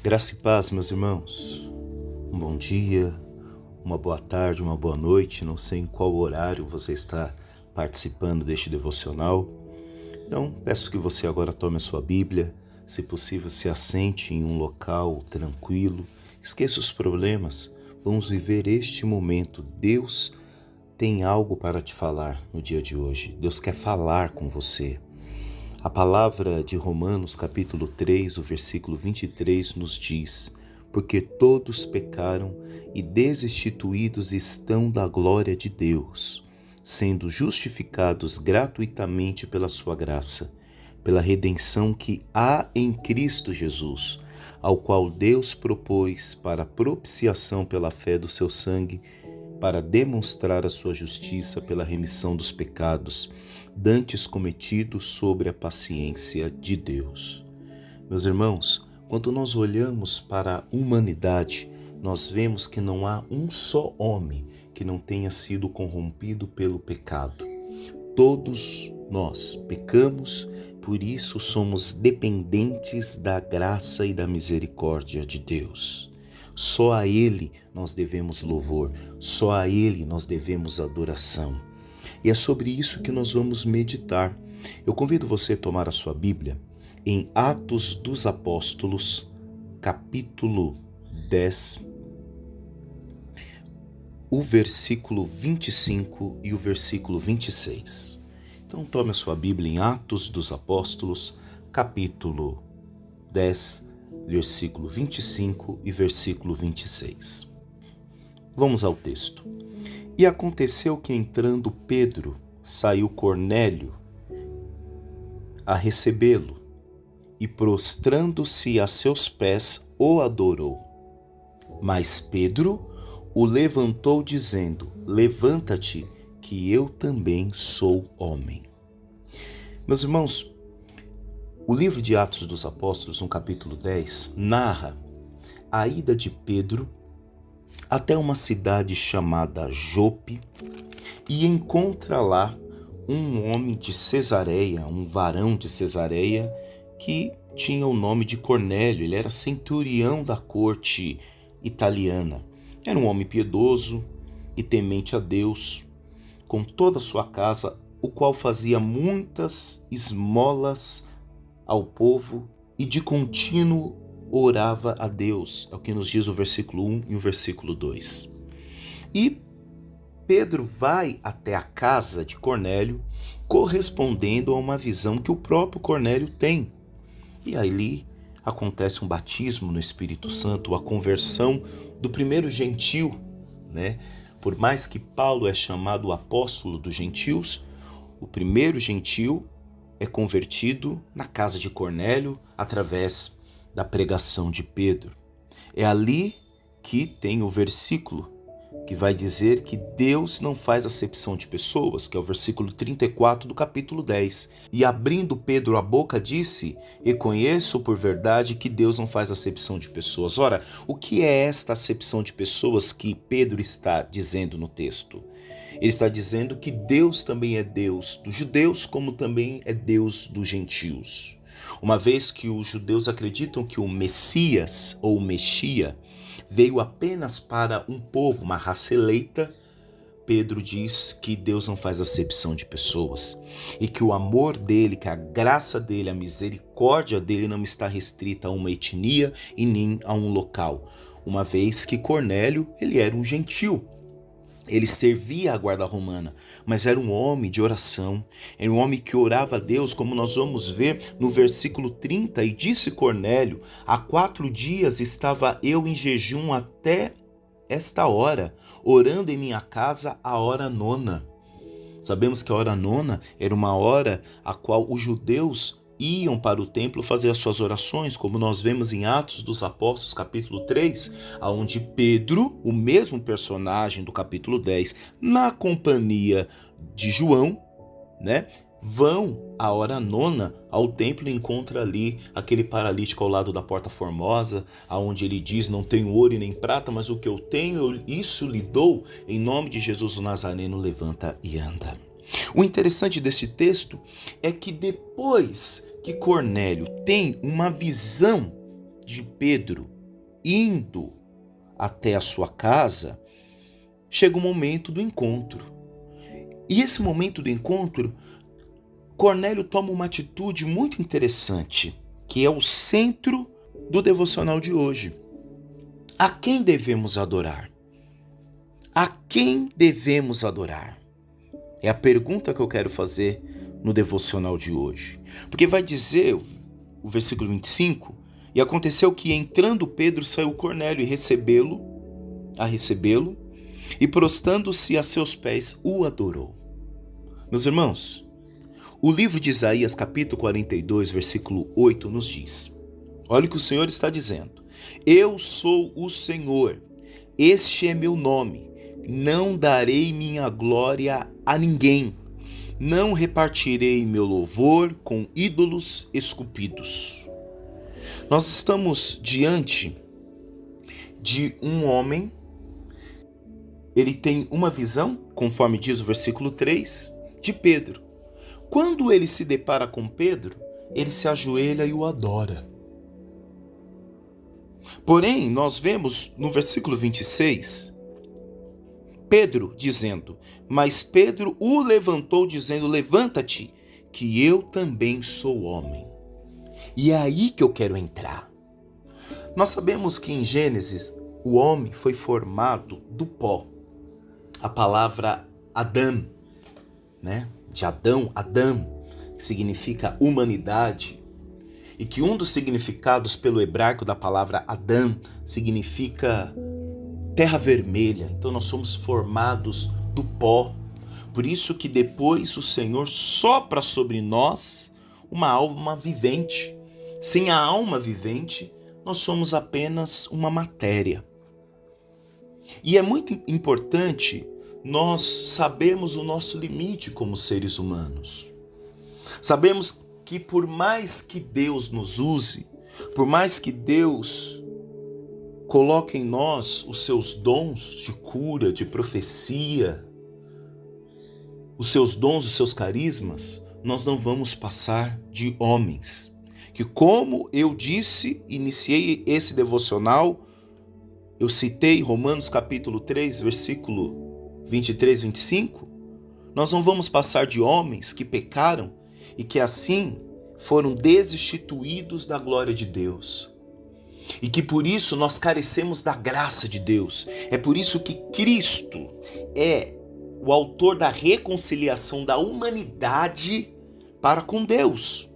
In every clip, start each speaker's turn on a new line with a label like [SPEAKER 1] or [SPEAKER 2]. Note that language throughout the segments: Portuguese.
[SPEAKER 1] Graça e paz, meus irmãos. Um bom dia, uma boa tarde, uma boa noite. Não sei em qual horário você está participando deste devocional. Então, peço que você agora tome a sua Bíblia, se possível, se assente em um local tranquilo. Esqueça os problemas. Vamos viver este momento. Deus tem algo para te falar no dia de hoje. Deus quer falar com você. A palavra de Romanos, capítulo 3, o versículo 23, nos diz: porque todos pecaram e destituídos estão da glória de Deus, sendo justificados gratuitamente pela sua graça, pela redenção que há em Cristo Jesus, ao qual Deus propôs para propiciação pela fé do seu sangue, para demonstrar a sua justiça pela remissão dos pecados, dantes cometidos sobre a paciência de Deus. Meus irmãos, quando nós olhamos para a humanidade, nós vemos que não há um só homem que não tenha sido corrompido pelo pecado. Todos nós pecamos, por isso somos dependentes da graça e da misericórdia de Deus. Só a Ele nós devemos louvor, só a Ele nós devemos adoração. E é sobre isso que nós vamos meditar. Eu convido você a tomar a sua Bíblia em Atos dos Apóstolos, capítulo 10, o versículo 25 e o versículo 26. Então tome a sua Bíblia em Atos dos Apóstolos, capítulo 10, versículo 25 e versículo 26. Vamos ao texto. E aconteceu que entrando Pedro, saiu Cornélio a recebê-lo, e prostrando-se a seus pés, o adorou. Mas Pedro o levantou, dizendo: levanta-te, que eu também sou homem. Meus irmãos, o livro de Atos dos Apóstolos, no capítulo 10, narra a ida de Pedro até uma cidade chamada Jope e encontra lá um homem de Cesareia, um varão de Cesareia, que tinha o nome de Cornélio. Ele era centurião da corte italiana. Era um homem piedoso e temente a Deus, com toda a sua casa, o qual fazia muitas esmolas ao povo e de contínuo orava a Deus, é o que nos diz o versículo 1 e o versículo 2. E Pedro vai até a casa de Cornélio, correspondendo a uma visão que o próprio Cornélio tem. E ali acontece um batismo no Espírito Santo, a conversão do primeiro gentil, né? Por mais que Paulo é chamado o apóstolo dos gentios, o primeiro gentil é convertido na casa de Cornélio através da pregação de Pedro. É ali que tem o versículo que vai dizer que Deus não faz acepção de pessoas, que é o versículo 34 do capítulo 10. E abrindo Pedro a boca disse: e conheço por verdade que Deus não faz acepção de pessoas. Ora, o que é esta acepção de pessoas que Pedro está dizendo no texto? Ele está dizendo que Deus também é Deus dos judeus, como também é Deus dos gentios. Uma vez que os judeus acreditam que o Messias ou o Mexia veio apenas para um povo, uma raça eleita, Pedro diz que Deus não faz acepção de pessoas e que o amor dele, que a graça dele, a misericórdia dele não está restrita a uma etnia e nem a um local. Uma vez que Cornélio, ele era um gentil. Ele servia a guarda romana, mas era um homem de oração, era um homem que orava a Deus, como nós vamos ver no versículo 30, e disse Cornélio: há 4 dias estava eu em jejum até esta hora, orando em minha casa a hora 9. Sabemos que a hora 9 era uma hora a qual os judeus iam para o templo fazer as suas orações, como nós vemos em Atos dos Apóstolos, capítulo 3, onde Pedro, o mesmo personagem do capítulo 10, na companhia de João, né, vão à hora 9 ao templo e encontra ali aquele paralítico ao lado da porta formosa, aonde ele diz: não tenho ouro e nem prata, mas o que eu tenho, isso lhe dou, em nome de Jesus o Nazareno, levanta e anda. O interessante desse texto é que depois que Cornélio tem uma visão de Pedro indo até a sua casa, chega o momento do encontro. E esse momento do encontro, Cornélio toma uma atitude muito interessante, que é o centro do devocional de hoje. A quem devemos adorar? A quem devemos adorar? É a pergunta que eu quero fazer no devocional de hoje. Porque vai dizer o versículo 25, e aconteceu que entrando Pedro saiu Cornélio a recebê-lo, e prostrando-se a seus pés o adorou. Meus irmãos, o livro de Isaías capítulo 42, versículo 8 nos diz: olha o que o Senhor está dizendo. Eu sou o Senhor, este é meu nome, não darei minha glória a ninguém, não repartirei meu louvor com ídolos esculpidos. Nós estamos diante de um homem, ele tem uma visão, conforme diz o versículo 3, de Pedro. Quando ele se depara com Pedro, ele se ajoelha e o adora. Porém, nós vemos no versículo 26, Pedro dizendo, mas Pedro o levantou dizendo, levanta-te, que eu também sou homem. E é aí que eu quero entrar. Nós sabemos que em Gênesis, o homem foi formado do pó. A palavra Adão, né? De Adão, Adam, que significa humanidade, e que um dos significados pelo hebraico da palavra Adão significa terra vermelha. Então nós somos formados do pó. Por isso que depois o Senhor sopra sobre nós uma alma vivente. Sem a alma vivente, nós somos apenas uma matéria. E é muito importante nós sabermos o nosso limite como seres humanos. Sabemos que por mais que Deus nos use, por mais que Deus coloque em nós os seus dons de cura, de profecia, os seus dons, os seus carismas, nós não vamos passar de homens. Que como eu disse, iniciei esse devocional, eu citei Romanos capítulo 3, versículo 23, 25, nós não vamos passar de homens que pecaram e que assim foram destituídos da glória de Deus. E que por isso nós carecemos da graça de Deus. É por isso que Cristo é o autor da reconciliação da humanidade para com Deus.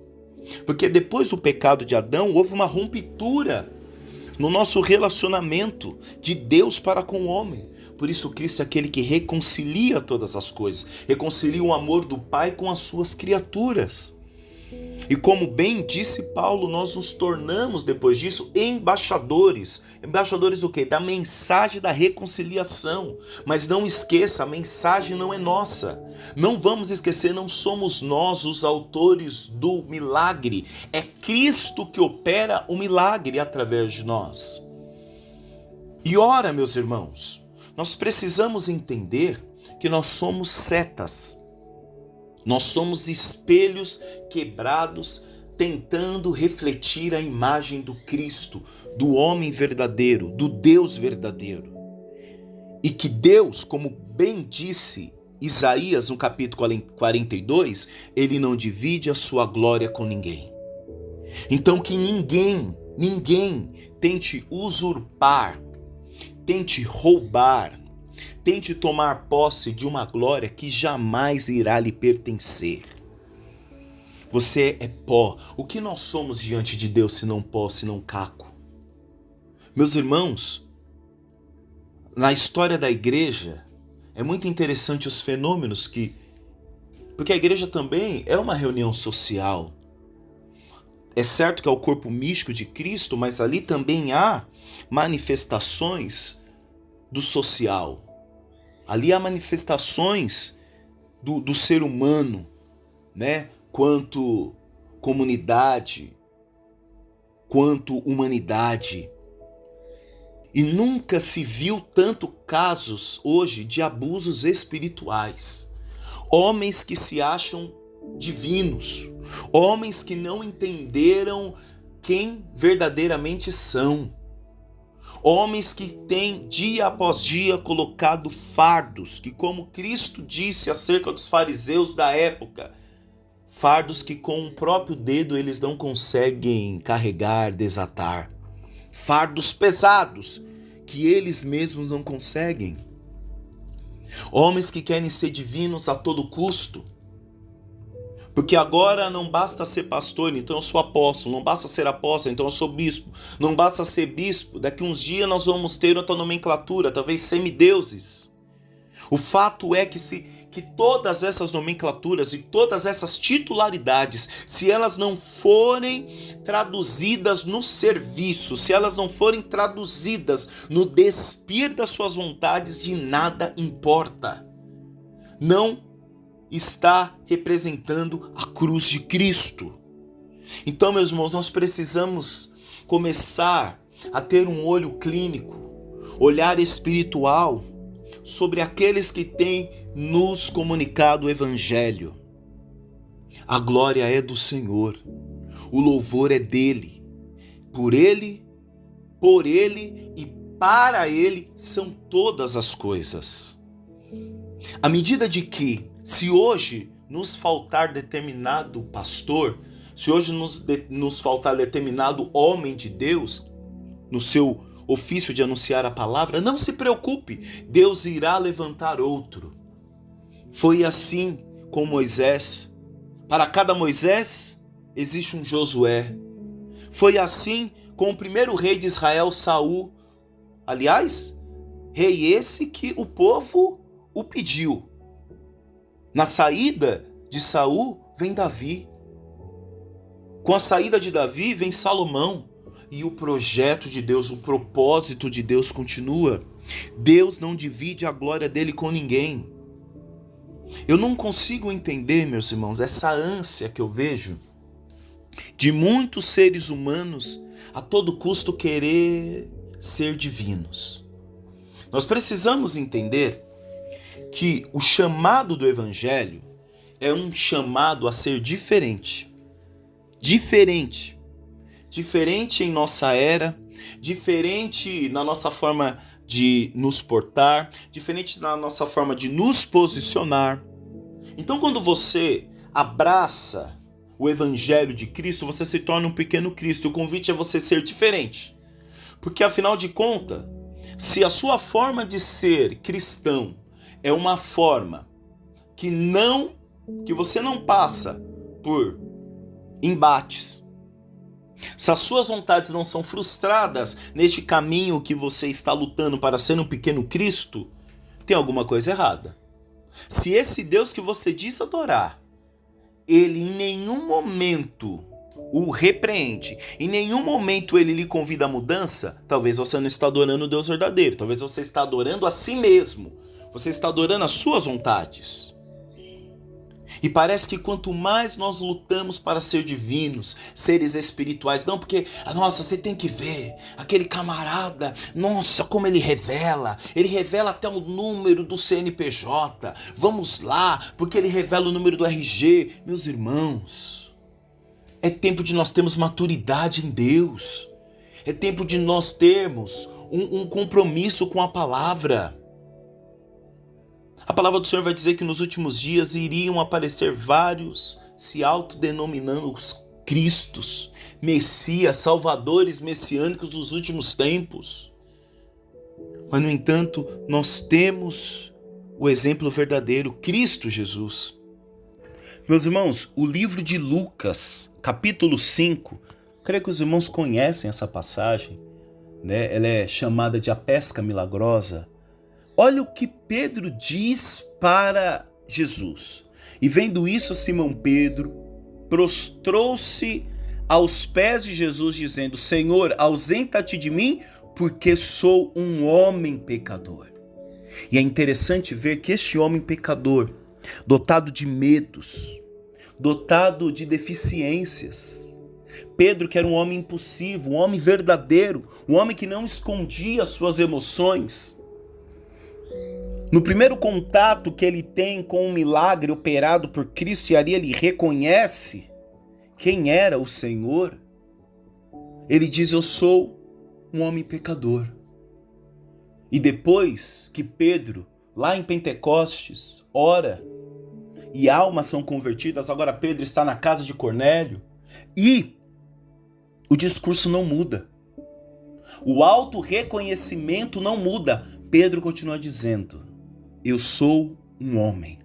[SPEAKER 1] Porque depois do pecado de Adão, houve uma ruptura no nosso relacionamento de Deus para com o homem. Por isso Cristo é aquele que reconcilia todas as coisas, reconcilia o amor do Pai com as suas criaturas. E como bem disse Paulo, nós nos tornamos depois disso embaixadores. Embaixadores o quê? Da mensagem da reconciliação. Mas não esqueça, a mensagem não é nossa. Não vamos esquecer, não somos nós os autores do milagre. É Cristo que opera o milagre através de nós. E ora, meus irmãos, nós precisamos entender que nós somos setas. Nós somos espelhos quebrados, tentando refletir a imagem do Cristo, do homem verdadeiro, do Deus verdadeiro. E que Deus, como bem disse Isaías no capítulo 42, ele não divide a sua glória com ninguém. Então que ninguém tente usurpar, tente roubar, tente tomar posse de uma glória que jamais irá lhe pertencer. Você é pó. O que nós somos diante de Deus se não pó, se não caco? Meus irmãos, na história da igreja, é muito interessante os fenômenos porque a igreja também é uma reunião social. É certo que é o corpo místico de Cristo, mas ali também há manifestações do social. Ali há manifestações do ser humano, né? Quanto comunidade, quanto humanidade. E nunca se viu tanto casos hoje de abusos espirituais. Homens que se acham divinos, homens que não entenderam quem verdadeiramente são. Homens que têm dia após dia colocado fardos, que como Cristo disse acerca dos fariseus da época, fardos que com o próprio dedo eles não conseguem carregar, desatar. Fardos pesados que eles mesmos não conseguem. Homens que querem ser divinos a todo custo. Porque agora não basta ser pastor, então eu sou apóstolo. Não basta ser apóstolo, então eu sou bispo. Não basta ser bispo, daqui uns dias nós vamos ter outra nomenclatura, talvez semideuses. O fato é que todas essas nomenclaturas e todas essas titularidades, se elas não forem traduzidas no serviço, se elas não forem traduzidas no despir das suas vontades, de nada importa. Não está representando a cruz de Cristo. Então, meus irmãos, nós precisamos começar a ter um olho clínico, olhar espiritual sobre aqueles que têm nos comunicado o Evangelho. A glória é do Senhor, o louvor é dele, por ele e para ele são todas as coisas. À medida de que, se hoje nos faltar determinado pastor, se hoje nos faltar determinado homem de Deus, no seu ofício de anunciar a palavra, não se preocupe, Deus irá levantar outro. Foi assim com Moisés. Para cada Moisés existe um Josué. Foi assim com o primeiro rei de Israel, Saul. Aliás, rei esse que o povo o pediu. Na saída de Saul vem Davi. Com a saída de Davi vem Salomão. E o projeto de Deus, o propósito de Deus continua. Deus não divide a glória dele com ninguém. Eu não consigo entender, meus irmãos, essa ânsia que eu vejo de muitos seres humanos a todo custo querer ser divinos. Nós precisamos entender que o chamado do Evangelho é um chamado a ser diferente. Diferente em nossa era, diferente na nossa forma de nos portar, diferente na nossa forma de nos posicionar. Então, quando você abraça o Evangelho de Cristo, você se torna um pequeno Cristo. O convite é você ser diferente. Porque, afinal de contas, se a sua forma de ser cristão é uma forma que você não passa por embates, se as suas vontades não são frustradas neste caminho que você está lutando para ser um pequeno Cristo, tem alguma coisa errada. Se esse Deus que você diz adorar, ele em nenhum momento o repreende, em nenhum momento ele lhe convida à mudança, talvez você não está adorando o Deus verdadeiro, talvez você está adorando a si mesmo, você está adorando as suas vontades. E parece que quanto mais nós lutamos para ser divinos, seres espirituais, não porque, nossa, você tem que ver, aquele camarada, nossa, como ele revela até o número do CNPJ, vamos lá, porque ele revela o número do RG. Meus irmãos, é tempo de nós termos maturidade em Deus, é tempo de nós termos um compromisso com a palavra. A palavra do Senhor vai dizer que nos últimos dias iriam aparecer vários se autodenominando os Cristos, Messias, salvadores messiânicos dos últimos tempos. Mas, no entanto, nós temos o exemplo verdadeiro, Cristo Jesus. Meus irmãos, o livro de Lucas, capítulo 5, creio que os irmãos conhecem essa passagem, né? Ela é chamada de a pesca milagrosa. Olha o que Pedro diz para Jesus. E vendo isso, Simão Pedro prostrou-se aos pés de Jesus, dizendo: Senhor, ausenta-te de mim, porque sou um homem pecador. E é interessante ver que este homem pecador, dotado de medos, dotado de deficiências, Pedro, que era um homem impulsivo, um homem verdadeiro, um homem que não escondia as suas emoções, no primeiro contato que ele tem com um milagre operado por Cristo, e ali ele reconhece quem era o Senhor, Ele diz: eu sou um homem pecador. E depois que Pedro, lá em Pentecostes, ora e almas são convertidas, agora Pedro está na casa de Cornélio e o discurso não muda. O auto-reconhecimento não muda. Pedro continua dizendo: eu sou um homem.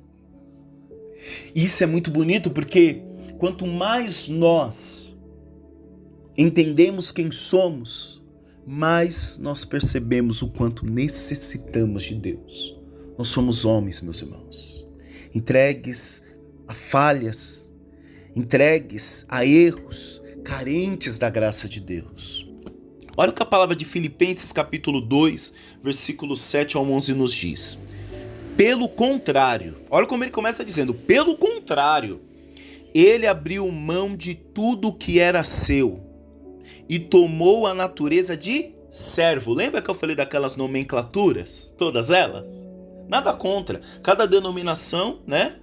[SPEAKER 1] Isso é muito bonito porque quanto mais nós entendemos quem somos, mais nós percebemos o quanto necessitamos de Deus. Nós somos homens, meus irmãos, entregues a falhas, entregues a erros, carentes da graça de Deus. Olha o que a palavra de Filipenses capítulo 2, versículo 7 ao 11 nos diz. Pelo contrário, olha como ele começa dizendo, pelo contrário, ele abriu mão de tudo que era seu e tomou a natureza de servo. Lembra que eu falei daquelas nomenclaturas? Todas elas? Nada contra. Cada denominação, né,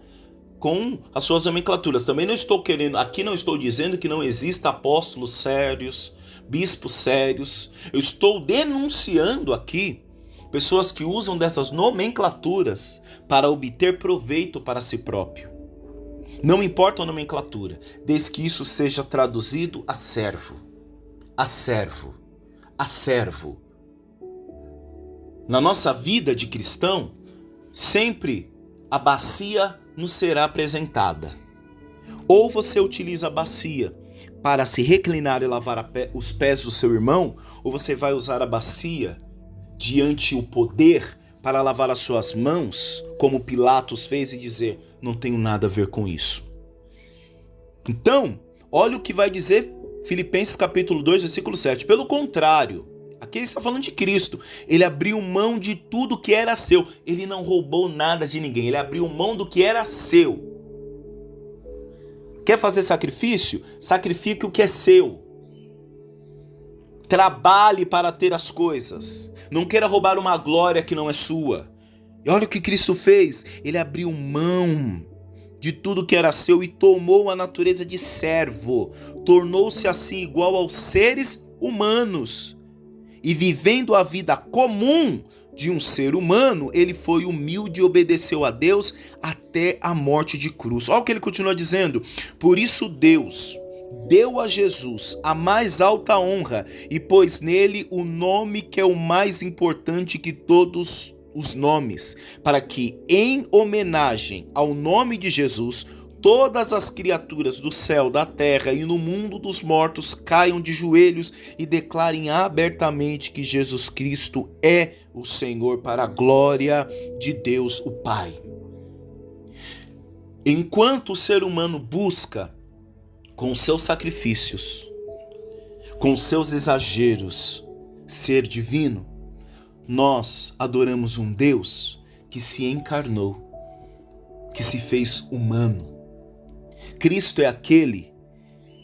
[SPEAKER 1] com as suas nomenclaturas. Também não estou querendo, aqui não estou dizendo que não exista apóstolos sérios, bispos sérios. Eu estou denunciando aqui pessoas que usam dessas nomenclaturas para obter proveito para si próprio. Não importa a nomenclatura, desde que isso seja traduzido a servo, a servo, a servo. Na nossa vida de cristão, sempre a bacia nos será apresentada. Ou você utiliza a bacia para se reclinar e lavar os pés do seu irmão, ou você vai usar a bacia diante o poder para lavar as suas mãos, como Pilatos fez, e dizer: não tenho nada a ver com isso. Então, olha o que vai dizer Filipenses capítulo 2, versículo 7. Pelo contrário, aqui ele está falando de Cristo. Ele abriu mão de tudo que era seu. Ele não roubou nada de ninguém. Ele abriu mão do que era seu. Quer fazer sacrifício? Sacrifique o que é seu. Trabalhe para ter as coisas. Não queira roubar uma glória que não é sua. E olha o que Cristo fez. Ele abriu mão de tudo que era seu e tomou a natureza de servo. Tornou-se assim igual aos seres humanos. E vivendo a vida comum de um ser humano, ele foi humilde e obedeceu a Deus até a morte de cruz. Olha o que ele continua dizendo. Por isso Deus deu a Jesus a mais alta honra e pôs nele o nome que é o mais importante que todos os nomes, para que, em homenagem ao nome de Jesus, todas as criaturas do céu, da terra e no mundo dos mortos caiam de joelhos e declarem abertamente que Jesus Cristo é o Senhor, para a glória de Deus o Pai. Enquanto o ser humano busca, com seus sacrifícios, com seus exageros, ser divino, nós adoramos um Deus que se encarnou, que se fez humano. Cristo é aquele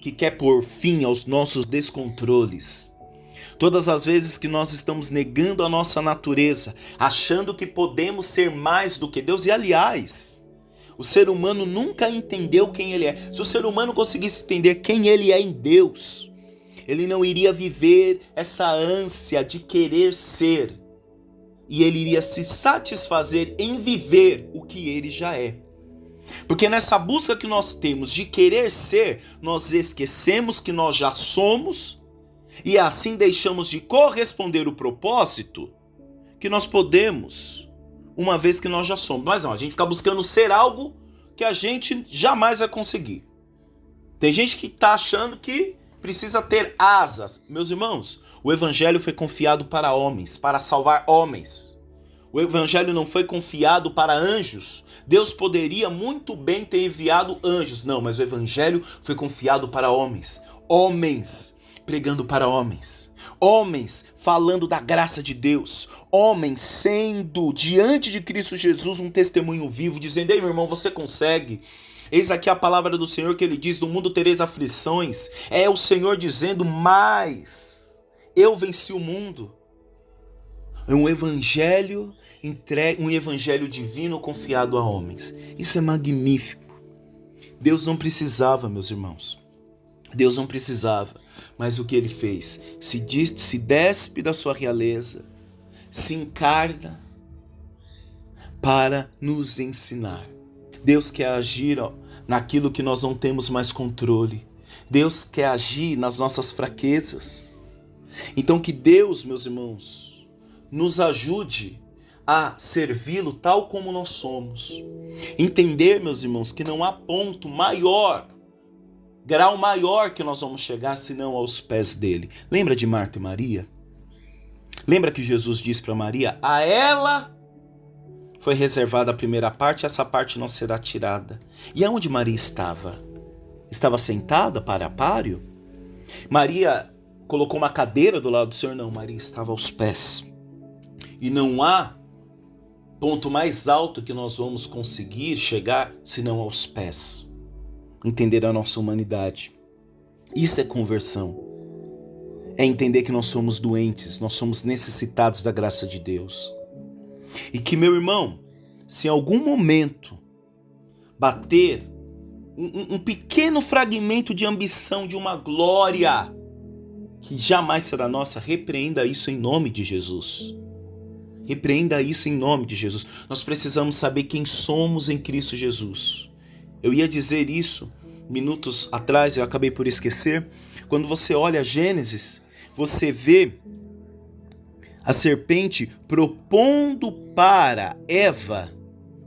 [SPEAKER 1] que quer pôr fim aos nossos descontroles. Todas as vezes que nós estamos negando a nossa natureza, achando que podemos ser mais do que Deus, e aliás, o ser humano nunca entendeu quem ele é. Se o ser humano conseguisse entender quem ele é em Deus, ele não iria viver essa ânsia de querer ser, e ele iria se satisfazer em viver o que ele já é. Porque nessa busca que nós temos de querer ser, nós esquecemos que nós já somos e assim deixamos de corresponder o propósito que nós podemos, uma vez que nós já somos. Mas não, a gente fica buscando ser algo que a gente jamais vai conseguir. Tem gente que está achando que precisa ter asas. Meus irmãos, o evangelho foi confiado para homens, para salvar homens. O evangelho não foi confiado para anjos. Deus poderia muito bem ter enviado anjos. Não, mas o evangelho foi confiado para homens. Homens pregando para homens. Homens falando da graça de Deus. Homens sendo diante de Cristo Jesus um testemunho vivo, dizendo: ei, meu irmão, você consegue. Eis aqui a palavra do Senhor que ele diz: no mundo tereis aflições. É o Senhor dizendo: mas eu venci o mundo. É um evangelho um evangelho divino confiado a homens. Isso é magnífico. Deus não precisava, meus irmãos. Deus não precisava Mas o que ele fez? Se despe da sua realeza, se encarna para nos ensinar. Deus quer agir naquilo que nós não temos mais controle. Deus quer agir nas nossas fraquezas. Então que Deus, meus irmãos, nos ajude a servi-lo tal como nós somos. Entender, meus irmãos, que não há ponto maior, grau maior que nós vamos chegar senão aos pés dele. Lembra de Marta e Maria? Lembra que Jesus disse para Maria, a ela foi reservada a primeira parte, essa parte não será tirada. E aonde Maria estava? Estava sentada para páreo? Maria colocou uma cadeira do lado do Senhor? Não, Maria estava aos pés. E não há ponto mais alto que nós vamos conseguir chegar senão aos pés. Entender a nossa humanidade. Isso é conversão. É entender que nós somos doentes, nós somos necessitados da graça de Deus. E que, meu irmão, se em algum momento bater um pequeno fragmento de ambição, de uma glória que jamais será nossa, repreenda isso em nome de Jesus. Repreenda isso em nome de Jesus. Nós precisamos saber quem somos em Cristo Jesus. Eu ia dizer isso minutos atrás, eu acabei por esquecer. Quando você olha Gênesis, você vê a serpente propondo para Eva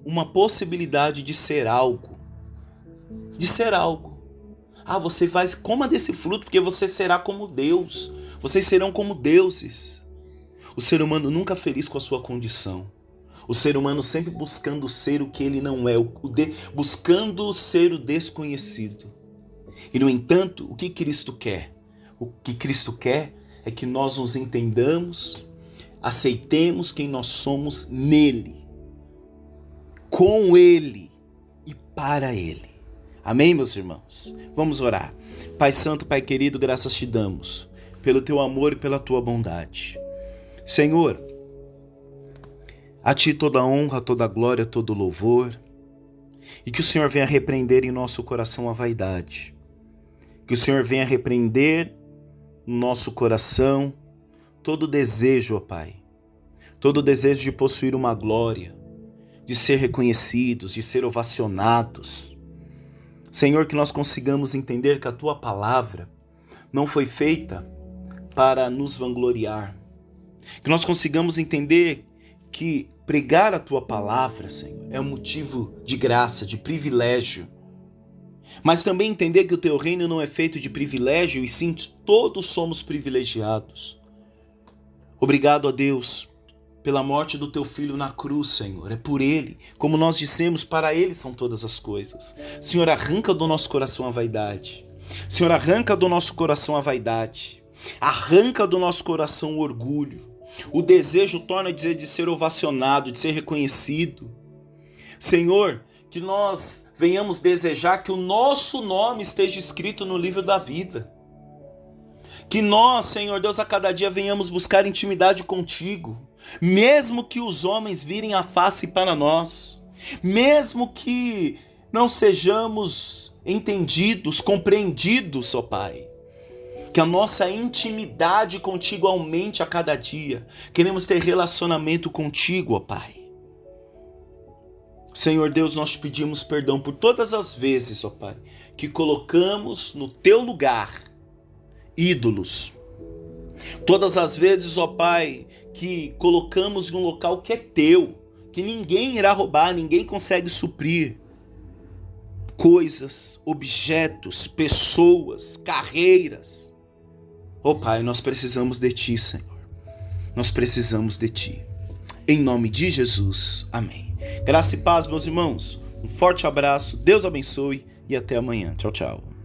[SPEAKER 1] uma possibilidade de ser algo. De ser algo. Você vai, coma desse fruto porque você será como Deus. Vocês serão como deuses. O ser humano nunca feliz com a sua condição. O ser humano sempre buscando ser o que ele não é, buscando ser o desconhecido. E no entanto, o que Cristo quer? O que Cristo quer é que nós nos entendamos, aceitemos quem nós somos nele, com ele e para ele. Amém, meus irmãos? Vamos orar. Pai Santo, Pai querido, graças te damos pelo teu amor e pela tua bondade. Senhor, a ti toda honra, toda glória, todo louvor, e que o Senhor venha repreender em nosso coração a vaidade, que o Senhor venha repreender no nosso coração todo desejo, ó Pai, todo desejo de possuir uma glória, de ser reconhecidos, de ser ovacionados. Senhor, que nós consigamos entender que a tua palavra não foi feita para nos vangloriar, que nós consigamos entender que pregar a tua palavra, Senhor, é um motivo de graça, de privilégio. Mas também entender que o teu reino não é feito de privilégio, e sim todos somos privilegiados. Obrigado a Deus pela morte do teu filho na cruz, Senhor. É por ele, como nós dissemos, para ele são todas as coisas. Senhor, arranca do nosso coração a vaidade. Senhor, arranca do nosso coração a vaidade. Arranca do nosso coração o orgulho. O desejo torna de ser ovacionado, de ser reconhecido. Senhor, que nós venhamos desejar que o nosso nome esteja escrito no livro da vida. Que nós, Senhor Deus, a cada dia venhamos buscar intimidade contigo, mesmo que os homens virem a face para nós, mesmo que não sejamos entendidos, compreendidos, ó Pai. Que a nossa intimidade contigo aumente a cada dia. Queremos ter relacionamento contigo, ó Pai. Senhor Deus, nós te pedimos perdão por todas as vezes, ó Pai, que colocamos no teu lugar ídolos. Todas as vezes, ó Pai, que colocamos em um local que é teu, que ninguém irá roubar, ninguém consegue suprir. Coisas, objetos, pessoas, carreiras. Ó Pai, nós precisamos de Ti, Senhor. Nós precisamos de Ti. Em nome de Jesus. Amém. Graça e paz, meus irmãos. Um forte abraço. Deus abençoe e até amanhã. Tchau, tchau.